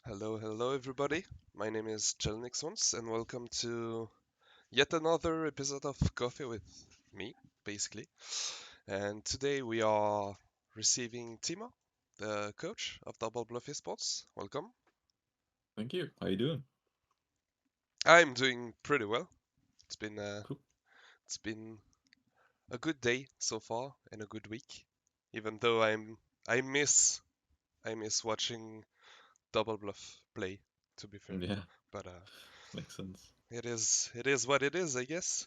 Hello everybody. My name is Chelnixons and welcome to yet another episode of Coffee with me, basically. And today we are receiving Timo, the coach of Double Bluff Esports. Welcome. Thank you. How you doing? I'm doing pretty well. It's been Cool. it's been a good day so far and a good week. Even though I miss I miss watching Double Bluff play, to be fair. Yeah, But makes sense. it is what it is, I guess.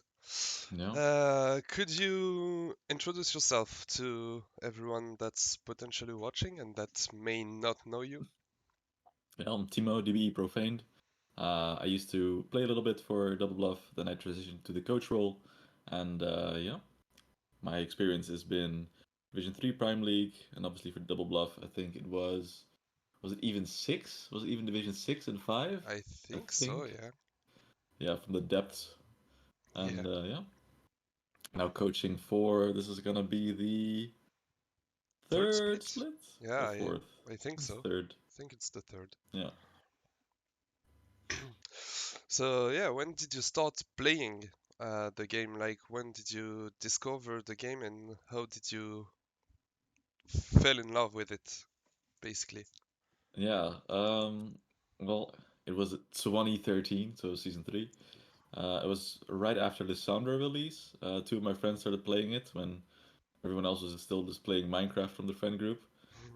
Yeah. Could you introduce yourself to everyone that's potentially watching and that may not know you? Yeah, I'm Timo, DBE Profaned. I used to play a little bit for Double Bluff, then I transitioned to the coach role. And yeah, my experience has been Division 3 Prime League, and obviously for Double Bluff, I think was it even 6? Was it even Division 6 and 5? I I think so, think. yeah. Yeah, from the depths. Yeah. And yeah, now coaching for, this is gonna be the Third third split? split Yeah, or I fourth? I think It's so. third. I think it's the third. Yeah. So yeah, when did you start playing the game? Like when did you discover the game and how did you fell in love with it, basically? Yeah, well, it was 2013, so season 3. It was right after the Soundra release. Two of my friends started playing it when everyone else was still just playing Minecraft from the friend group.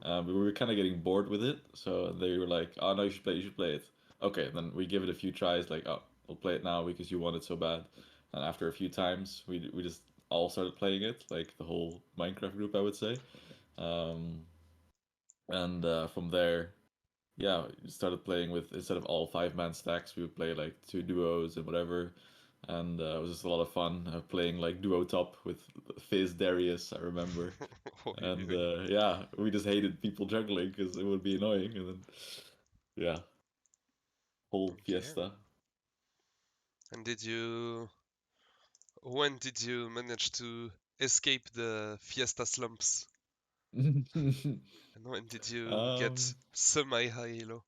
We were kind of getting bored with it, so they were like, "Oh no, you should play it." Okay, then we give it a few tries. Like, "Oh, we'll play it now because you want it so bad." And after a few times, we just all started playing it, like the whole Minecraft group, I would say. Um, and from there, yeah, we started playing with, instead of all 5-man stacks, we would play like two duos and whatever. And it was just a lot of fun playing like duo top with Fizz Darius, I remember. Oi, oi, And oi. yeah, we just hated people juggling because it would be annoying. And then, yeah, whole Okay. fiesta. And when did you manage to escape the Fiesta slumps? And when did you get um, semi-high elo?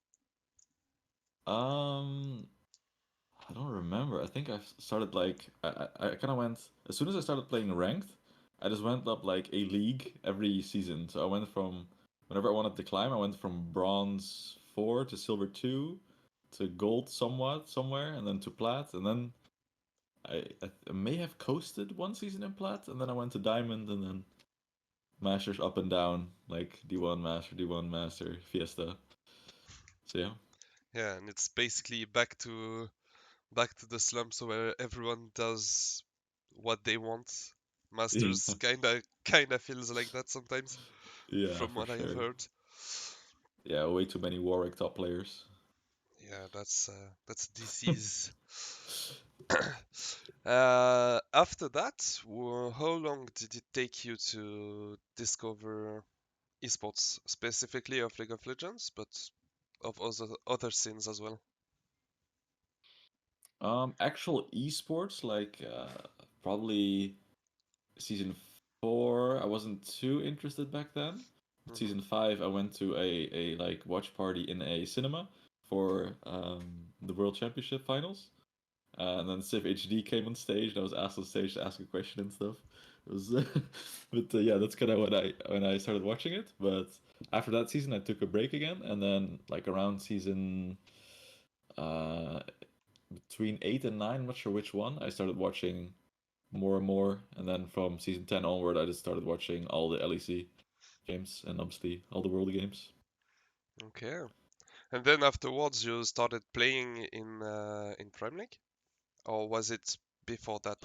um, I don't remember. I think I started like I kind of went as soon as I started playing ranked. I just went up like a league every season. So I went from whenever I wanted to climb, I went from bronze 4 to silver 2 to gold somewhat somewhere, and then to plat, and then I may have coasted one season in plat, and then I went to diamond, and then masters up and down like D1 master, D1 master, fiesta. So yeah, Yeah, and it's basically back to the slumps where everyone does what they want. yeah, Masters kinda feels like that sometimes, yeah, from for what I have sure. heard. Yeah, way too many Warwick top players. Yeah, that's disease. After that, how long did it take you to discover esports, specifically of League of Legends, but of other scenes as well? Actual esports, like probably season 4, I wasn't too interested back then. Hmm. Season 5, I went to a like watch party in a cinema for the World Championship finals. And then Civ HD came on stage, and I was asked on stage to ask a question and stuff. It was, but yeah, that's kind of when I started watching it. But after that season, I took a break again, and then like around season uh between 8 and 9, I'm not sure which one, I started watching more and more, and then from season 10 onward, I just started watching all the LEC games and obviously all the world games. Okay. And then afterwards, you started playing in Prime League, or was it before that?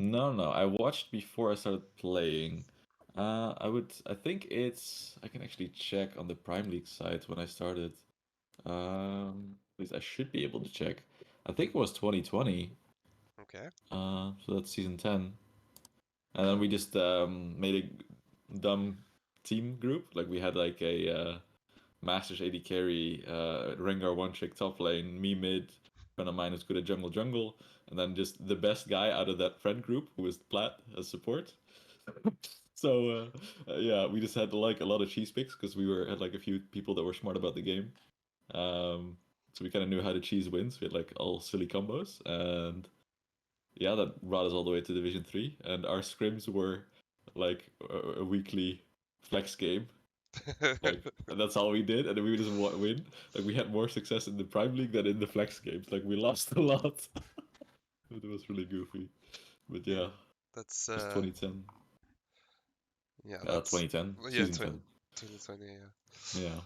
No, no, I watched before I started playing. I think I can actually check on the Prime League site when I started. At least I should be able to check. I think it was 2020. Okay. So that's season 10. And then we just made a dumb team group. Like we had like a Masters AD carry, Rengar one trick top lane, me mid, friend of mine who's good at jungle, and then just the best guy out of that friend group who was Plat as support. So yeah, we just had like a lot of cheese picks because we were had like a few people that were smart about the game. Um, so we kind of knew how to cheese wins. We had like all silly combos, and yeah, that brought us all the way to Division 3. And our scrims were like a weekly flex game. Like that's all we did, and then we would just win. Like we had more success in the Prime League than in the flex games. Like we lost a lot. It was really goofy. But yeah, Yeah, it that's was 2010. yeah, that's 2010, yeah, season 10. 2020. Yeah. Yeah.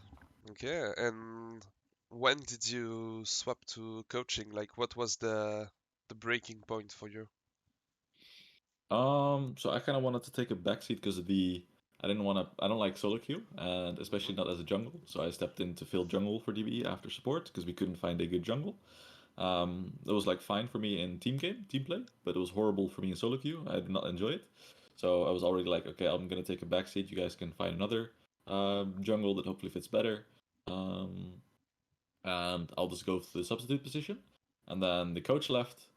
Okay, and when did you swap to coaching? Like, what was the breaking point for you? So I kind of wanted to take a backseat because of the I didn't want to. I don't like solo queue, and Hmm. especially not as a jungle. So I stepped in to fill jungle for DBE after support because we couldn't find a good jungle. It was like fine for me in team play, but it was horrible for me in solo queue. I did not enjoy it. So I was already like, okay, I'm gonna take a backseat. You guys can find another jungle that hopefully fits better. Um, and I'll just go for the substitute position. And then the coach left.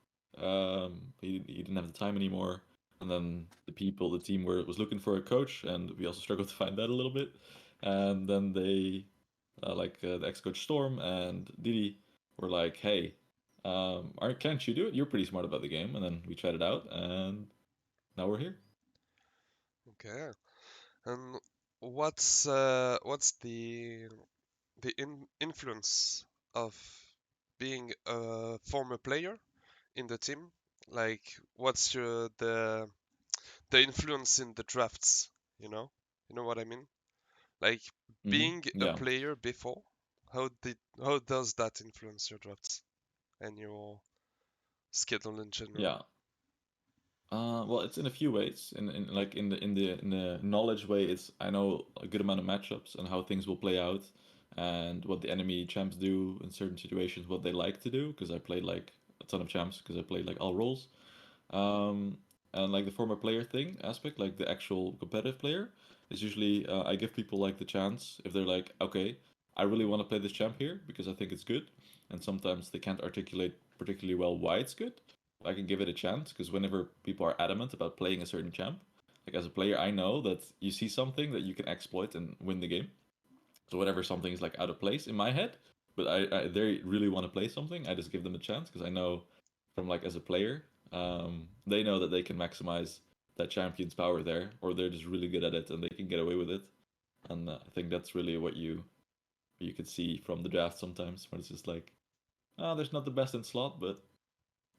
He didn't have the time anymore. And then the team was looking for a coach, and we also struggled to find that a little bit. And then the ex-coach Storm and Didi were like, "Hey, can't you do it? You're pretty smart about the game." And then we tried it out, and now we're here. Okay, and what's the influence of being a former player in the team? Like, what's the influence in the drafts? You know what I mean? Like being a Yeah, player before, how does that influence your drafts and your schedule in general? yeah. Well, it's in a few ways. In the knowledge way, it's I know a good amount of matchups and how things will play out, and what the enemy champs do in certain situations, what they like to do. Because I played like a ton of champs because I played like all roles. Um, and like the former player thing aspect, like the actual competitive player, is usually I give people like the chance if they're like, okay, I really want to play this champ here because I think it's good, and sometimes they can't articulate particularly well why it's good. I can give it a chance because whenever people are adamant about playing a certain champ, like as a player, I know that you see something that you can exploit and win the game. So whenever something is like out of place in my head, but I they really want to play something, I just give them a chance because I know from like as a player, they know that they can maximize that champion's power there, or they're just really good at it and they can get away with it. And I think that's really what you could see from the draft sometimes, when it's just like, oh, there's not the best in slot, but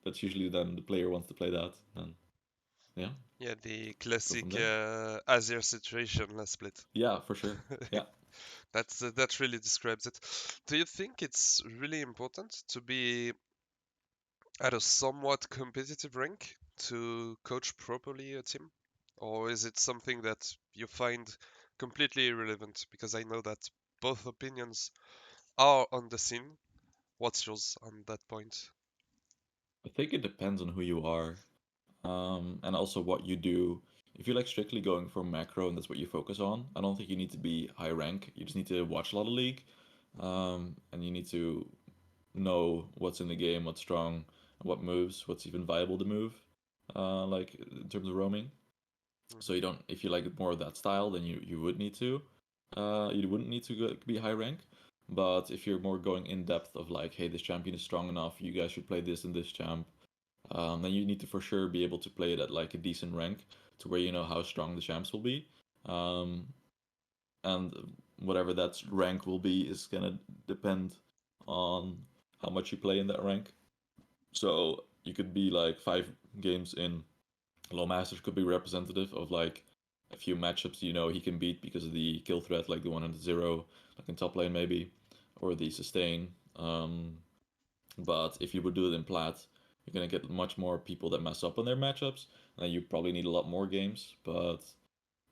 that's usually then the player wants to play that, and yeah, Yeah, the go from classic there. Azir situation last split. Yeah, for sure. Yeah. That really describes it. Do you think it's really important to be at a somewhat competitive rank to coach properly a team? Or is it something that you find completely irrelevant? Because I know that both opinions are on the scene. What's yours on that point? I think it depends on who you are, and also what you do. If you're like strictly going for macro and that's what you focus on, I don't think you need to be high rank. You just need to watch a lot of league, and you need to know what's in the game, what's strong, what moves, what's even viable to move, like in terms of roaming. So Hmm. you don't, if you like more of that style, then you would need to, you wouldn't need to be high rank. But if you're more going in depth of like, hey, this champion is strong enough, you guys should play this and this champ, then you need to for sure be able to play it at like a decent rank to where you know how strong the champs will be. Um, and whatever that rank will be is gonna depend on how much you play in that rank. So you could be like 5 games in low masters could be representative of like a few matchups you know he can beat because of the kill threat, like the 100-0, like in top lane maybe, or the sustain. But if you would do it in plat, you're gonna get much more people that mess up on their matchups, and you probably need a lot more games. But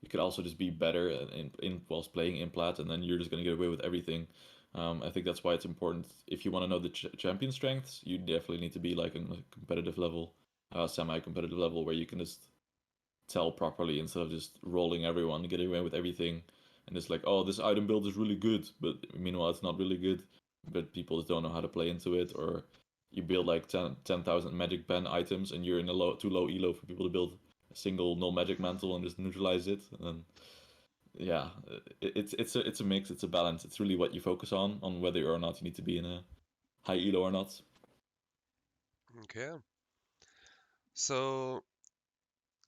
you could also just be better in whilst playing in plat, and then you're just gonna get away with everything. I think that's why it's important. If you want to know the champion strengths, you definitely need to be like on a competitive level, semi-competitive level, where you can just tell properly instead of just rolling everyone, getting away with everything, and it's like, oh, this item build is really good, but meanwhile it's not really good. But people just don't know how to play into it, or you build like 10,000 magic ban items, and you're in a too low elo for people to build a single no magic mantle and just neutralize it. And yeah, it's a mix. It's a balance. It's really what you focus on whether or not you need to be in a high elo or not. Okay. So,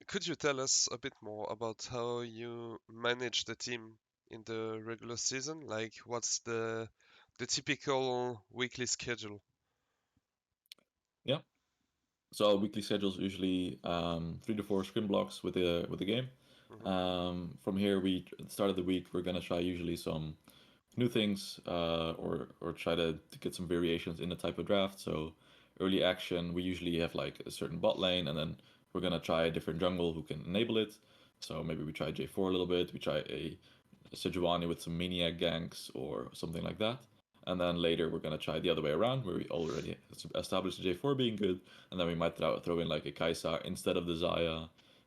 could you tell us a bit more about how you manage the team in the regular season? Like, what's the typical weekly schedule? Yeah. So weekly schedules usually 3 to 4 scrim blocks with the game. Hmm. From here, we at the start of the week we're gonna try usually some new things or try to get some variations in the type of draft. So early action, we usually have like a certain bot lane, and then we're gonna try a different jungle who can enable it. So maybe we try J4 a little bit. We try a Sejuani with some maniac ganks or something like that. And then later we're gonna try the other way around, where we already established the J4 being good, and then we might throw in like a Kaisa instead of the Zaya.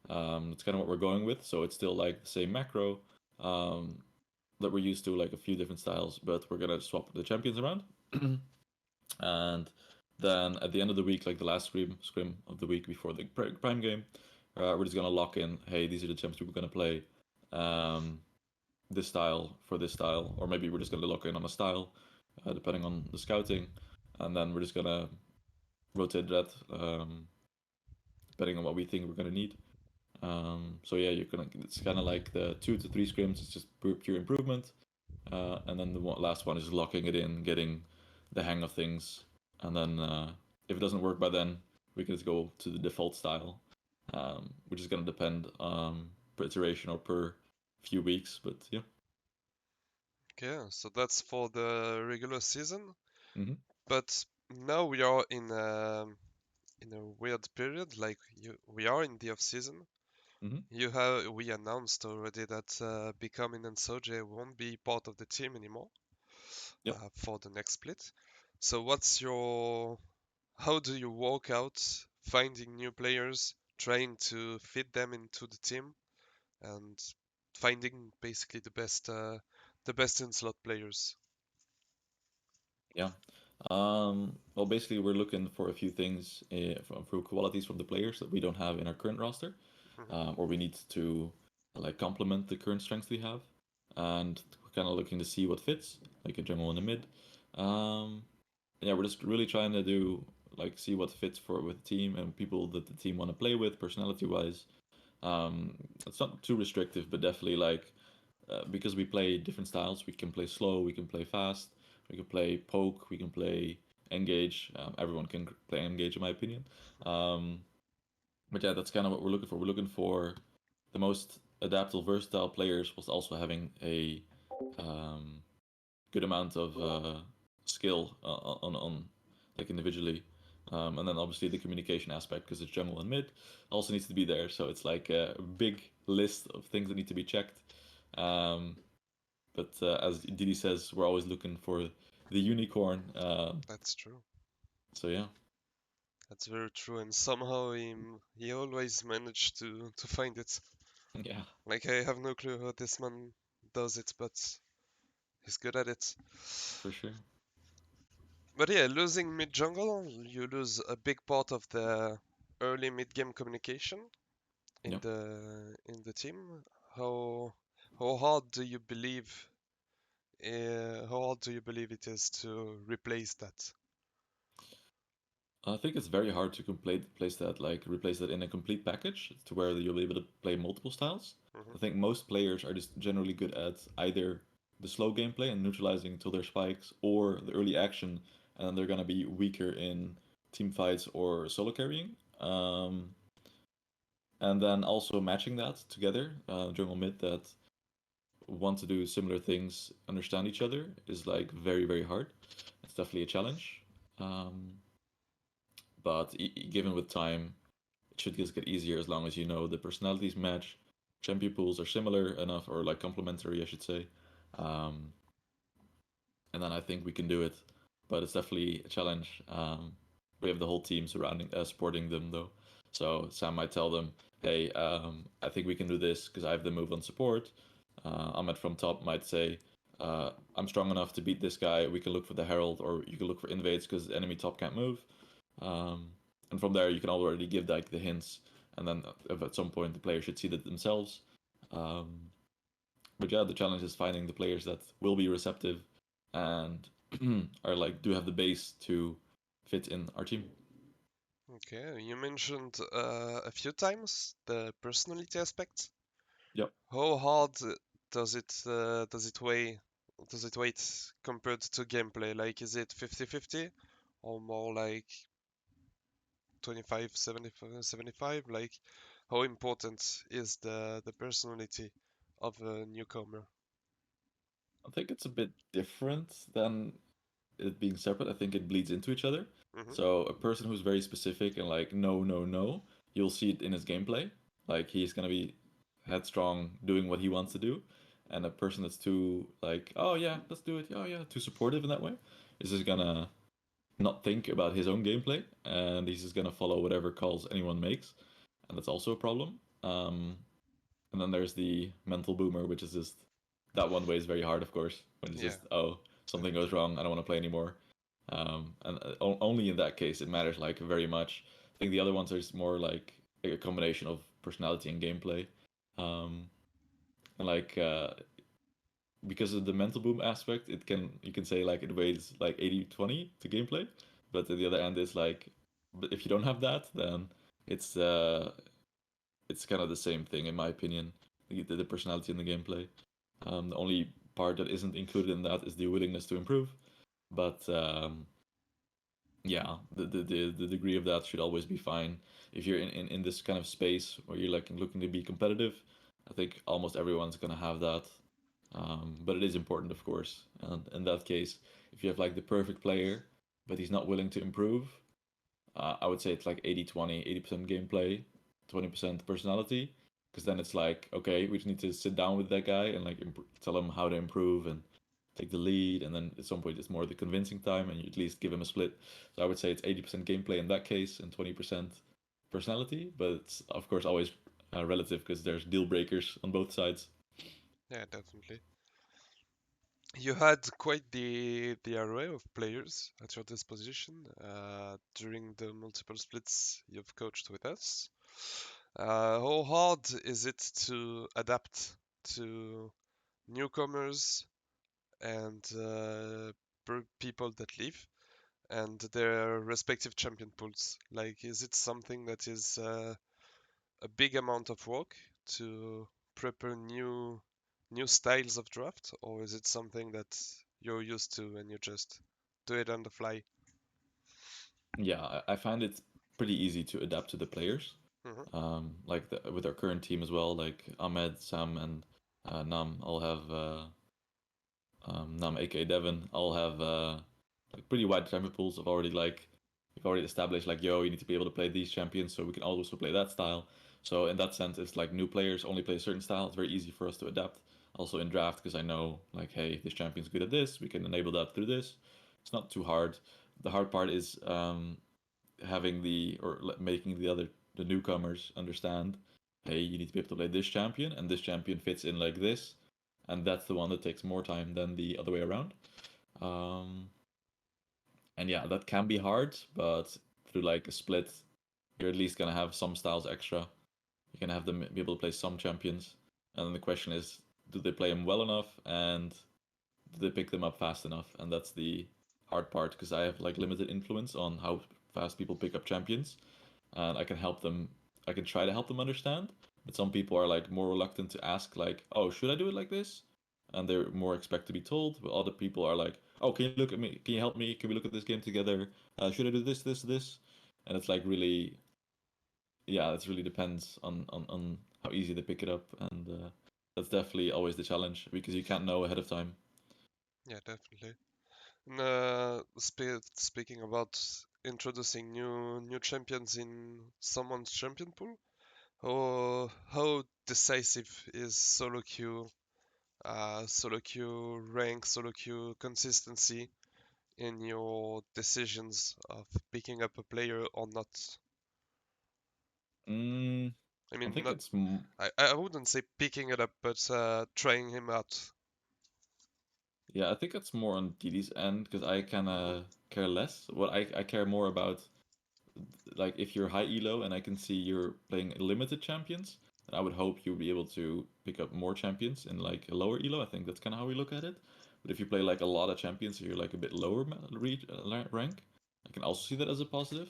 That's kind of what we're going with. So it's still like the same macro um, that we're used to, like a few different styles, but we're gonna swap the champions around. And then at the end of the week, like the last scrim of the week before the prime game, we're just gonna lock in. Hey, these are the champions we're gonna play. Um, this style for this style, or maybe we're just gonna lock in on a style, depending on the scouting, and then we're just gonna rotate that depending on what we think we're gonna need. So yeah, you're gonna. It's kind of like the 2 to 3 scrims. It's just pure improvement, and then the last one is locking it in, getting the hang of things, and then if it doesn't work by then, we can just go to the default style, which is gonna depend per iteration or per few weeks. But yeah. Okay, so that's for the regular season. Hmm. But now we are in a weird period. Like we are in the off season. Hmm. We announced already that Becoming and Soje won't be part of the team anymore Yep. for the next split. So how do you work out finding new players, trying to fit them into the team, and finding basically the best in slot players? Yeah. Well, basically, we're looking for a few things for qualities from the players that we don't have in our current roster, Hmm. or we need to like complement the current strengths we have, and we're kind of looking to see what fits, like a general in the mid. Um, yeah, we're just really trying to do like see what fits for with the team and people that the team want to play with, personality wise. It's not too restrictive, but definitely like because we play different styles, we can play slow, we can play fast, we can play poke, we can play engage. Everyone can play engage, in my opinion. Um, but yeah, that's kind of what we're looking for. We're looking for the most adaptable, versatile players, whilst also having a um, good amount of skill on like individually. And then obviously the communication aspect, because it's jungle and mid, also needs to be there. So it's like a big list of things that need to be checked. Um, but as Didi says, we're always looking for the unicorn. That's true. So yeah, That's very true, and somehow he always managed to find it. yeah, Like I have no clue how this man does it, but he's good at it. for sure. But yeah, losing mid jungle, you lose a big part of the early mid game communication Yep. in the team. How how hard do you believe how hard do you believe it is to replace that? I think it's very hard to place that, like replace that in a complete package to where you'll be able to play multiple styles. Hmm. I think most players are just generally good at either the slow gameplay and neutralizing until their spikes, or the early action, and then they're gonna be weaker in team fights or solo carrying. And then also matching that together, jungle mid that want to do similar things, understand each other is like very hard. It's definitely a challenge. Um, but given with time, it should just get easier as long as you know the personalities match, champion pools are similar enough or like complementary, I should say. Um, and then I think we can do it. But it's definitely a challenge. We have the whole team surrounding, supporting them though. So Sam might tell them, "Hey, I think we can do this because I have the move on support." Ahmed from top might say, "I'm strong enough to beat this guy. We can look for the Herald, or you can look for invades because the enemy top can't move." Um, and from there, you can already give like the hints, and then if at some point the player should see that themselves. Um, But yeah, the challenge is finding the players that will be receptive and are like do have the base to fit in our team. Okay, you mentioned a few times the personality aspect. Yep. How hard does it weigh does it weight compared to gameplay? Like, is it 50-50 or more like 25 75? Like, how important is the personality of a newcomer? I think it's a bit different than it being separate. I think it bleeds into each other. Hmm. So a person who's very specific and like no, no, no, you'll see it in his gameplay. Like he's gonna be headstrong, doing what he wants to do, and a person that's too like, oh yeah, let's do it, oh yeah, too supportive in that way, is just gonna not think about his own gameplay, and he's just gonna follow whatever calls anyone makes, and that's also a problem. And then there's the mental boomer, which is just that one weighs very hard, of course, when it's Yeah, just, oh, something goes definitely. wrong, I don't want to play anymore. And only in that case it matters like very much. I think the other ones are just more like a combination of personality and gameplay. Um, and like because of the mental boom aspect, it can you can say like it weighs like 80-20 to gameplay, but at the other end is like, but if you don't have that, then it's uh it's kind of the same thing in my opinion. The personality and the gameplay. The only part that isn't included in that is the willingness to improve. But yeah, the degree of that should always be fine. If you're in this kind of space where you're like looking to be competitive, I think almost everyone's gonna have that. But it is important, of course. And in that case, if you have like the perfect player, but he's not willing to improve, I would say it's like 80-20, 80% gameplay, 20% personality. Because then it's like, okay, we just need to sit down with that guy and like tell him how to improve and take the lead. And then at some point, it's more the convincing time and you at least give him a split. So I would say it's 80% gameplay in that case and 20% personality. But it's, of course, always relative because there's deal breakers on both sides. Yeah, definitely. You had quite the array of players at your disposition during the multiple splits you've coached with us. How hard is it to adapt to newcomers and people that leave and their respective champion pools? Like, is it something that is a big amount of work to prepare new styles of draft, or is it something that you're used to and you just do it on the fly? Yeah, I find it pretty easy to adapt to the players. Hmm. Like with our current team as well, like Ahmed, Sam, and Nam all have Nam, aka Devon, all have like pretty wide champion pools. Of already like we've already established like, yo, you need to be able to play these champions, so we can also play that style. So in that sense, it's like new players only play a certain style. It's very easy for us to adapt. Also in draft, because I know like, hey, this champion's good at this. We can enable that through this. It's not too hard. The hard part is having making the newcomers understand, hey, you need to be able to play this champion, and this champion fits in like this, and that's the one that takes more time than the other way around. Um, and yeah, that can be hard, but through like a split, you're at least gonna have some styles extra. You're gonna have them be able to play some champions, and then the question is, do they play them well enough, and do they pick them up fast enough? And that's the hard part because I have like limited influence on how fast people pick up champions, and I can help them. I can try to help them understand, but some people are like more reluctant to ask, like, "Oh, should I do it like this?" And they're more expect to be told. But other people are like, "Oh, can you look at me? Can you help me? Can we look at this game together? Should I do this, this, this?" And it's like really, yeah, it really depends on how easy they pick it up, and that's definitely always the challenge because you can't know ahead of time. Yeah, definitely. And, speaking about introducing new champions in someone's champion pool, how decisive is solo queue rank, solo queue consistency in your decisions of picking up a player or not? Mm, I I mean, think not it's I wouldn't say picking it up, but trying him out. yeah, I think it's more on Didi's end because I kind Hmm. of care less. What I care more about, like if you're high elo and I can see you're playing limited champions, then I would hope you'll be able to pick up more champions in like a lower elo. I think that's kind of how we look at it. But if you play like a lot of champions, you're like a bit lower rank. I can also see that as a positive,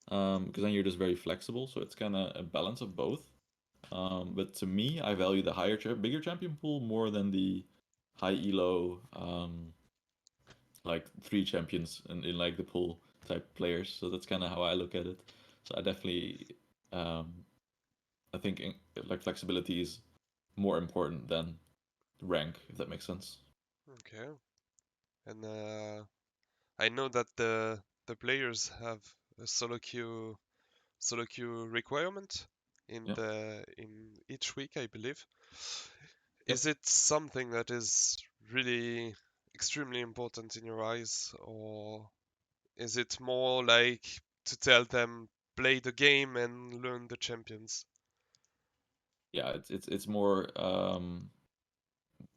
because then you're just very flexible. So it's kind of a balance of both. But to me, I value the bigger champion pool more than the high elo, like three champions in like the pool type players. So that's kind of how I look at it. So I definitely, um, I think like flexibility is more important than rank, if that makes sense. Okay. And I know that the players have a solo queue requirement Yeah. in each week, I believe. Yep. Is it something that is really extremely important in your eyes, or is it more like to tell them play the game and learn the champions? Yeah, it's more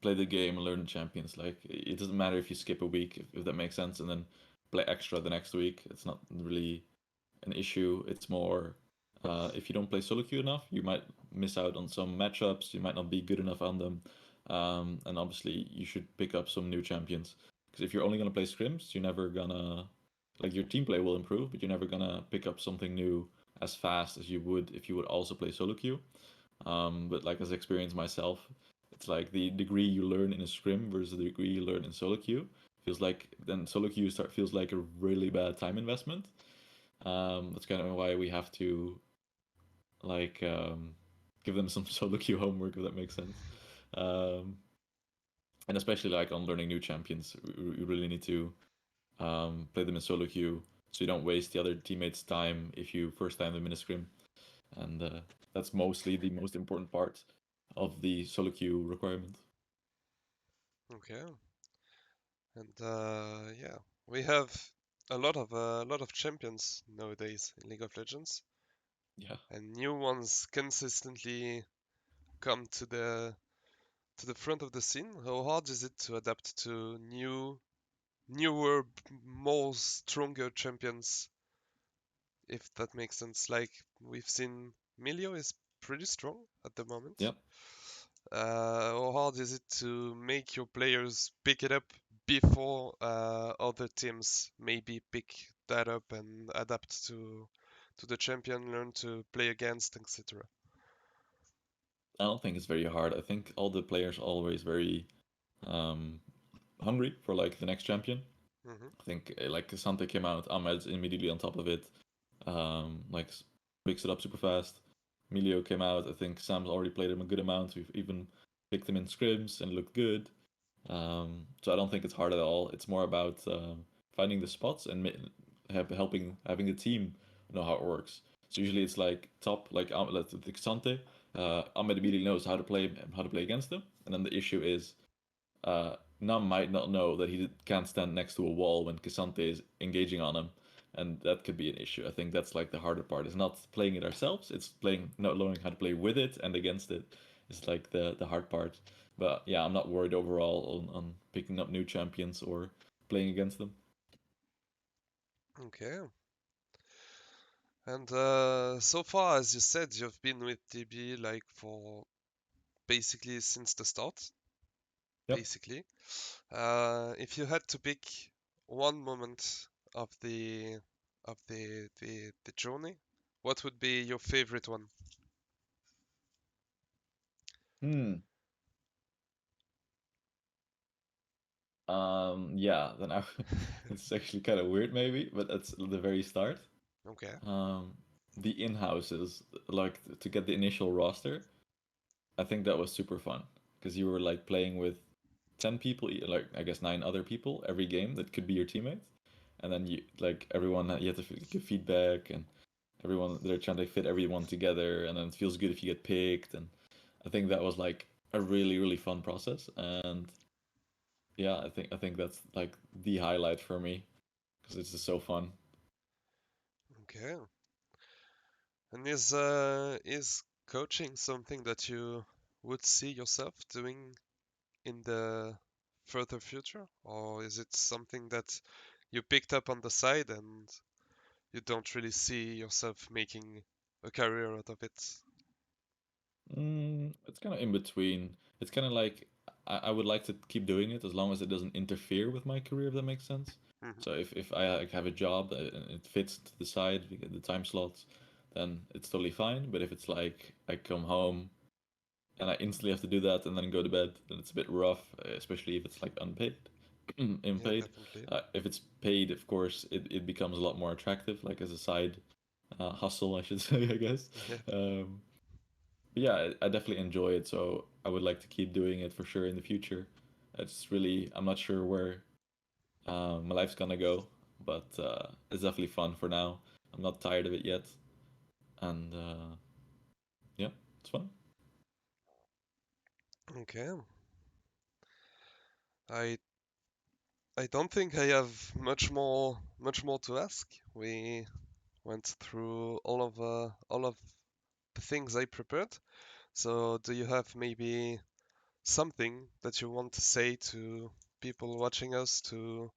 play the game and learn the champions. Like it doesn't matter if you skip a week, if that makes sense, and then play extra the next week. It's not really an issue. It's more if you don't play solo queue enough, you might miss out on some matchups. You might not be good enough on them, and obviously you should pick up some new champions. Because if you're only gonna play scrims, you're never gonna like your team play will improve, but you're never gonna pick up something new as fast as you would if you would also play solo queue. But like as experience myself, it's like the degree you learn in a scrim versus the degree you learn in solo queue feels like then solo queue start feels like a really bad time investment. That's kind of why we have to like give them some solo queue homework, if that makes sense. Um, and especially like on learning new champions, we really need to play them in solo queue so you don't waste the other teammates' time if you first time them in a scrim. And that's mostly the most important part of the solo queue requirement. Okay, and yeah, we have a lot of champions nowadays in League of Legends, Yeah. and new ones consistently come to the front of the scene. How hard is it to adapt to newer, more stronger champions, if that makes sense? Like we've seen Milio is pretty strong at the moment. Yep. How hard is it to make your players pick it up before other teams maybe pick that up and adapt to the champion, learn to play against, etc. I don't think it's very hard. I think all the players are always very um, hungry for like the next champion. Hmm. I think like Sante came out, Ahmed's immediately on top of it. Like picks it up super fast. Emilio came out. I think Sam's already played him a good amount. We've even picked him in scrims and looked good. So I don't think it's hard at all. It's more about finding the spots and helping having the team know how it works. So usually it's like top like let's take Sante. Ahmed immediately knows how to play against them, and then the issue is Nam might not know that he can't stand next to a wall when Kisante is engaging on him, and that could be an issue. I think that's like the harder part. It's not playing it ourselves; it's playing, not learning how to play with it and against it. It's like the hard part. But yeah, I'm not worried overall on picking up new champions or playing against them. Okay. And so far, as you said, you've been with DBE like for basically since the start, Yep. basically. If you had to pick one moment of the journey, what would be your favorite one? Hmm. Yeah. Then I. It's actually kind of weird, maybe, but that's the very start. Okay. Um, the in-houses, like to get the initial roster, I think that was super fun because you were like playing with 10 people, like I guess 9 other people every game that could be your teammates. And then you like everyone you have to give feedback and everyone they're trying to fit everyone together and then it feels good if you get picked and I think that was like a really fun process and yeah, I think that's like the highlight for me because it's just so fun. Okay. And is coaching something that you would see yourself doing in the further future, or is it something that you picked up on the side and you don't really see yourself making a career out of it? It's kind of in between. It's kind of like I would like to keep doing it as long as it doesn't interfere with my career, if that makes sense. Hmm. So if I like, have a job that and it fits to the side, we get the time slots, then it's totally fine. But if it's like I come home and I instantly have to do that and then go to bed, then it's a bit rough, especially if it's like unpaid. Yeah, Unpaid. definitely. If it's paid, of course, it becomes a lot more attractive, like as a side hustle, I should say, I guess. Yeah. Um, but yeah, I definitely enjoy it, so I would like to keep doing it for sure in the future. It's really, I'm not sure where my life's gonna go, but it's definitely fun for now. I'm not tired of it yet, and yeah, it's fun. Okay. I I don't think I have much more to ask. We went through all of the things I prepared. So do you have maybe something that you want to say to people watching us, to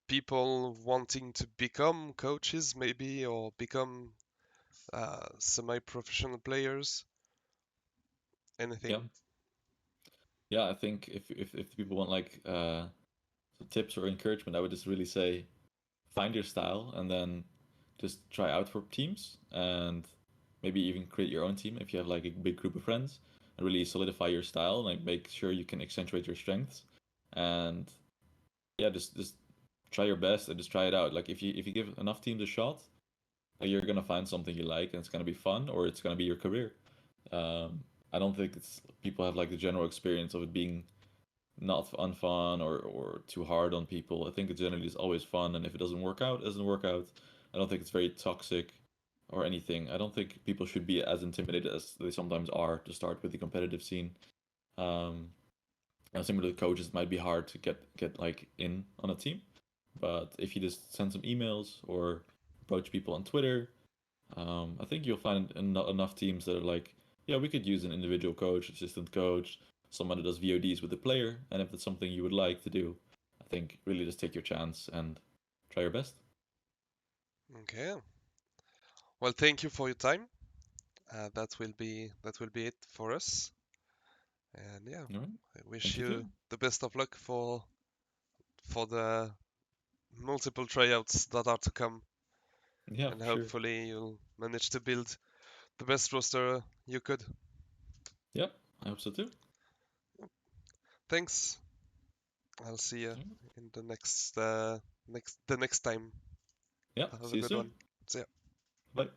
people wanting to become coaches maybe, or become semi-professional players? Yeah, Anything? yeah. I think if people want like tips or encouragement, I would just really say find your style and then just try out for teams and maybe even create your own team if you have like a big group of friends and really solidify your style, like make sure you can accentuate your strengths and yeah, just try your best and just try it out. Like if you give enough teams a shot, like you're gonna find something you like and it's gonna be fun or it's gonna be your career. I don't think it's people have like the general experience of it being not unfun or too hard on people. I think it generally is always fun, and if it doesn't work out, it doesn't work out. I don't think it's very toxic or anything. I don't think people should be as intimidated as they sometimes are to start with the competitive scene. Um, and similar to coaches, it might be hard to get like in on a team, but if you just send some emails or approach people on Twitter, I think you'll find enough teams that are like, yeah, we could use an individual coach, assistant coach, someone that does VODs with the player, and if it's something you would like to do, I think really just take your chance and try your best. Okay. Well, thank you for your time. That will be it for us. And yeah, All right. I wish Thank you too. you the best of luck for the multiple tryouts that are to come, Yeah, and for sure. hopefully you'll manage to build the best roster you could. Yep, I hope so too. Thanks. I'll see you All right. in the next time. Yeah, Have see a you good soon. one. See ya. Bye.